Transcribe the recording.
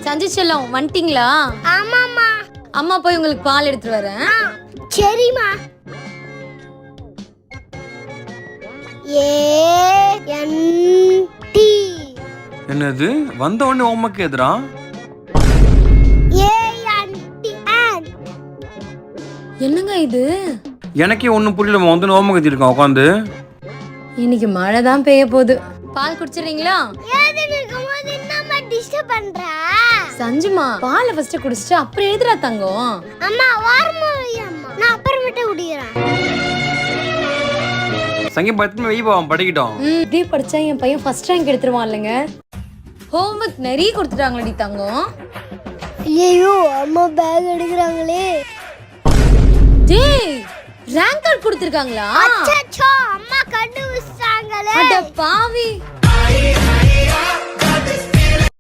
சஞ்சு செல்லம் வந்துட்டீங்களா? ஆமாம்மா. அம்மா போய் உங்களுக்கு பால் எடுத்துட்டு வரேன். சரிம்மா. என்னது வந்த உடனே ஹோம்வொர்க் எதுரா? என்னங்க இது? எனக்கே ஒன்றும் புரியல. வந்து ஹோம்வொர்க் எழுதிருக்கான் உட்காந்து. இன்னைக்கு மழை தான் பெய்ய போகுது. பால் குடிச்சிடுறீங்களா? சஞ்சுமா பாலை ஃபர்ஸ்ட் குடிச்சிட்டு அப்புறம் எழுதுறா தங்கம். அம்மா வாரமா அம்மா நான் அப்புறமேட்டு குடிக்கிறேன். சங்கி பத்து வெய் போவான் படிக்கட்டும். இப்படி படிச்சா என் பையன் ஃபர்ஸ்ட் ரேங்க் எடுத்துருவான் இல்லைங்க. ஹோம்வொர்க் நிறைய கொடுத்துட்டாங்களடி தங்கம். ஐயோ அம்மா பேக் எடுக்கறாங்களே. டேய் ரேங்க் கார்டு கொடுத்திருக்காங்களா? அச்சச்சோ அம்மா கண்டுபிடிச்சாங்களே. அட பாவி.